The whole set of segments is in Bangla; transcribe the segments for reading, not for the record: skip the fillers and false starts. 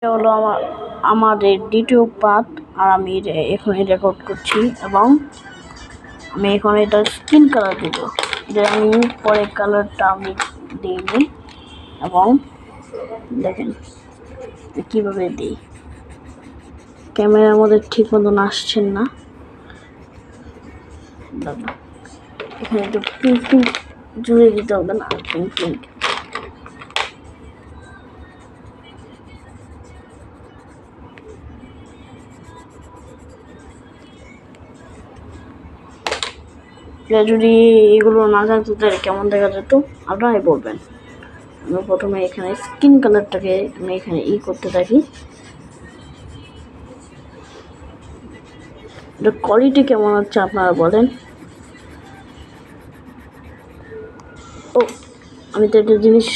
এটা হলো আমাদের দ্বিতীয় পার্ট, আর আমি এখানে রেকর্ড করছি এবং আমি এখন এটা স্কিন কালার দিব। এটা আমি পরে কালারটা আমি দিইনি এবং দেখেন কিভাবে দিই। ক্যামেরার মধ্যে ঠিক মতন আসছেন না, এখানে একটু পিঙ্ক পিঙ্ক জুড়ে দিতে হবে না, পিঙ্ক পিঙ্ক। যদি এগুলো না থাকতো তাহলে কেমন দেখা যেত আপনারাই বলবেন। আমি প্রথমে এখানে স্কিন কালারটাকে আমি এখানে করতে থাকি। এটা কোয়ালিটি কেমন হচ্ছে আপনারা বলেন। ও আমি তো একটা জিনিস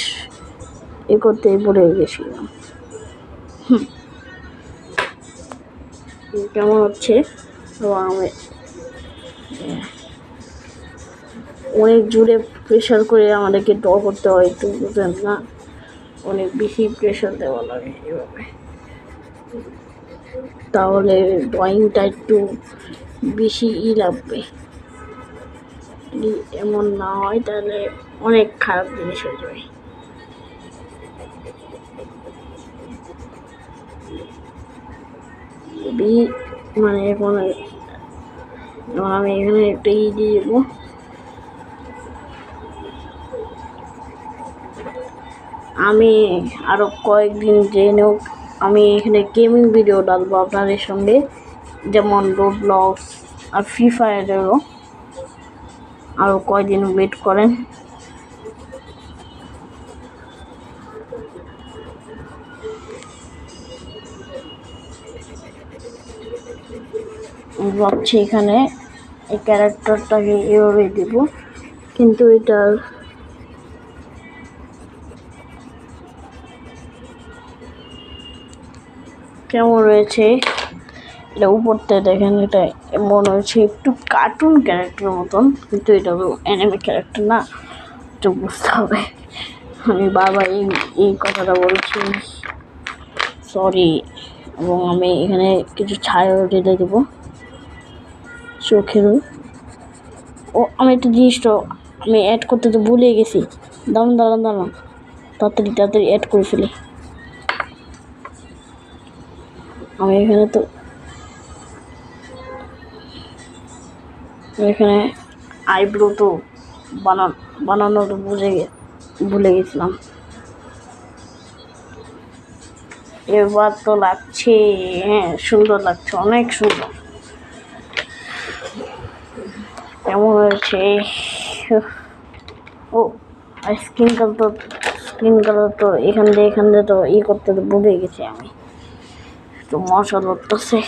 করতে ভুলে গেছিলাম। কেমন হচ্ছে এবং আমি অনেক জোরে প্রেশার করে আমাদেরকে ড্র করতে হয়, একটু বুঝেন না, অনেক বেশি প্রেশার দেওয়া লাগে এভাবে, তাহলে ড্রয়িংটা একটু বেশি লাগবে। যদি এমন না হয় তাহলে অনেক খারাপ জিনিস হয়ে যাবে। মানে এখন আমি এখানে একটা দিয়ে দেবো। আমি আরো কয়েকদিন জেনেও আমি এখানে গেমিং ভিডিও ডালবো আপনাদের সঙ্গে, যেমন রোবলক্স আর ফ্রি ফায়ারেরও। আরো কয়েকদিন ওয়েট করেন। ভাবছি এখানে এই ক্যারেক্টারটাকে এভাবে দিব, কিন্তু এটার কেমন রয়েছে এটা উপরতে দেখেন, এটা মনে হচ্ছে একটু কার্টুন ক্যারেক্টার মতন, কিন্তু এটা অ্যানিমে ক্যারেক্টার না, একটু বুঝতে হবে। আমি বারবার এই কথাটা বলছি, সরি। এবং আমি এখানে কিছু ছায়া ঢেলে দেবো চোখেরও। ও আমি একটা জিনিসটা আমি অ্যাড করতে তো ভুলে গেছি। দাঁড়ান তাড়াতাড়ি অ্যাড করে ফেলি। আমি এখানে আইব্রো তো বানানো তো ভুলে গেছিলাম। এবার তো লাগছে, হ্যাঁ সুন্দর লাগছে, অনেক সুন্দর। কেমন হয়েছে? ও স্কিন কালার তো এখান দিয়ে তো করতে তো ভুলে গেছি আমি। একটু মশা লাগতেছে।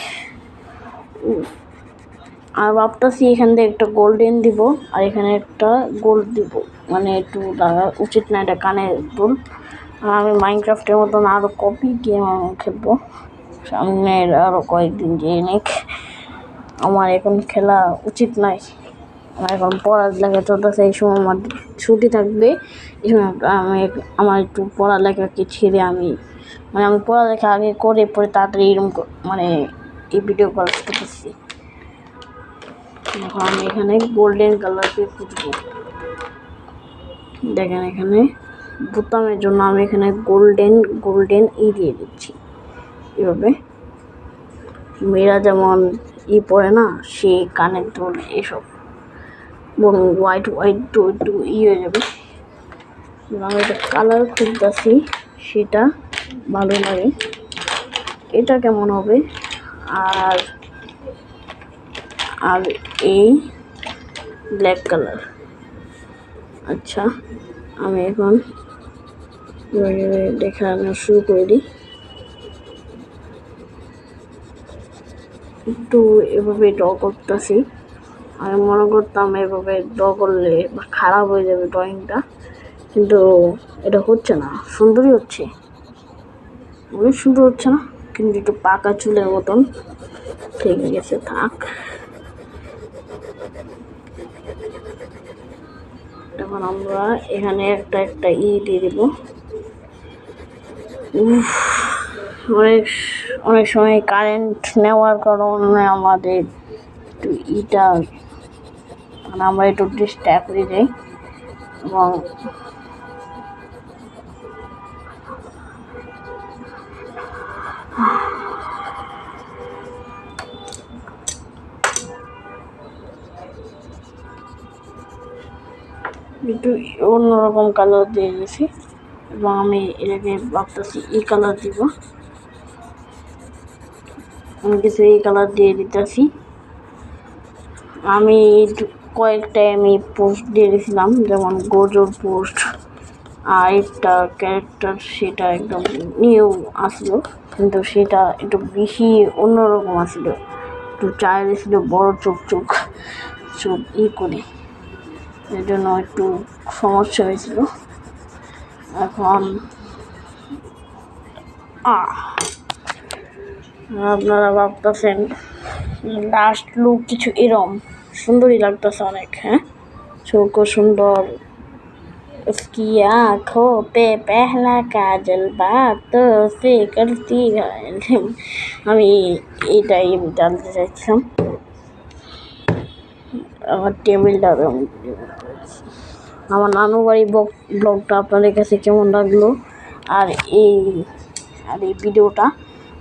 আর ভাবতেছি এখান দিয়ে একটা গোল্ডেন দিব, আর এখানে একটা গোল্ড দিব, মানে একটু লাগা উচিত না, এটা কানের দুল। আর আমি মাইনক্রাফটের মতন আরও কপি গেম খেলবো সামনের আরও কয়েকদিন নিক। আমার এখন খেলা উচিত নয়, আমার এখন পড়ালেখা চলতেছে। এই সময় আমার ছুটি থাকবে, এই সময় আমার একটু পড়ালেখাকে ছেড়ে আমি পড়ালেখা আগে করে পরে তাড়াতাড়ি এরকম মানে এই ভিডিও কল করতেছি। এখন আমি এখানে গোল্ডেন কালারকে খুঁজবো। দেখেন এখানে বোতামের জন্য আমি এখানে গোল্ডেন দিয়ে দিচ্ছি। এভাবে মেয়েরা যেমন পরে না, সেই কানের দুল এসব হোয়াইট একটু হয়ে যাবে। আমি একটা কালার খুঁজতেছি, সেটা ভালো লাগে, এটা কেমন হবে। আর এই ব্ল্যাক কালার। আচ্ছা আমি এখন দেখানো শুরু করে দিই। একটু এভাবে ড্র করতেছি। আমি মনে করতাম এভাবে ড্র করলে খারাপ হয়ে যাবে ড্রয়িংটা, কিন্তু এটা হচ্ছে না, সুন্দরই হচ্ছে, অনেক সুন্দর হচ্ছে না, কিন্তু একটু পাকা চুলের মতন ঠিক গেছে, থাক। এখন আমরা এখানে একটা দিয়ে দেব। অনেক অনেক সময় কারেন্ট নেওয়ার কারণে আমাদের একটু মানে আমরা একটু ডিস্টার্ব হয়ে যাই এবং একটু অন্যরকম কালার দিয়ে গেছি এবং আমি এটাকে ভাবতেছি এই কালার দিব। আমি কিছু এই কালার দিয়ে দিতেছি। আমি কয়েকটাই আমি পোস্ট দিয়ে দিয়েছিলাম, যেমন গোজোর পোস্ট আর একটা ক্যারেক্টার, সেটা একদম নিউ আসলো, কিন্তু সেটা একটু বেশি অন্যরকম আসলো, একটু চাইলে ছিল বড় চোখ চোখ চোখ করে, এর জন্য একটু সমস্যা হয়েছিল। এখন আপনারা ভাবতেছেন লাস্ট লুক কিছু এরম সুন্দরই লাগতেছে অনেক। হ্যাঁ, চোখও সুন্দর, उसकी आँखों पे पहला काजल बातों से करती है। আমি এটাই আমি জানতে চাইছিলাম। আমার টেবিলটা আমার নানু বাড়ি ব্লগটা আপনাদের কাছে কেমন লাগলো, আর এই ভিডিওটা,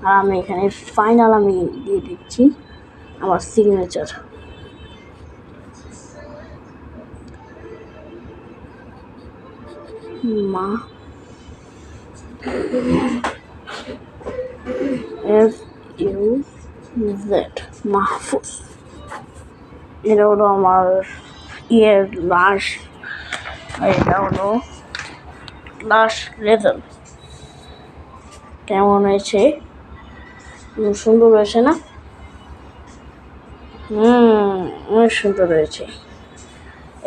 আর আমি এখানে ফাইনাল আমি দিয়ে দিচ্ছি আমার সিগনেচার। মা FUZ মাহফুজ, এটা হলো আমার লাস্ট, এটা হলো লাস্ট রেজাল্ট। কেমন হয়েছে? সুন্দর হয়েছে না? অনেক সুন্দর হয়েছে।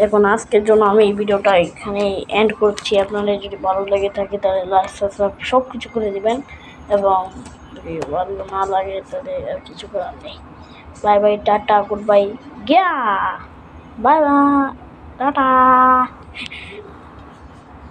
এখন আজকের জন্য আমি এই ভিডিওটা এখানে এন্ড করছি। আপনাদের যদি ভালো লেগে থাকে তাহলে লাইক সাবস্ক্রাইব সব কিছু করে দিবেন, এবং যদি ভালো না লাগে তাহলে আর কিছু করার নেই। Bye bye, tata, good bye, গিয়া, বাই বাই, টাটা।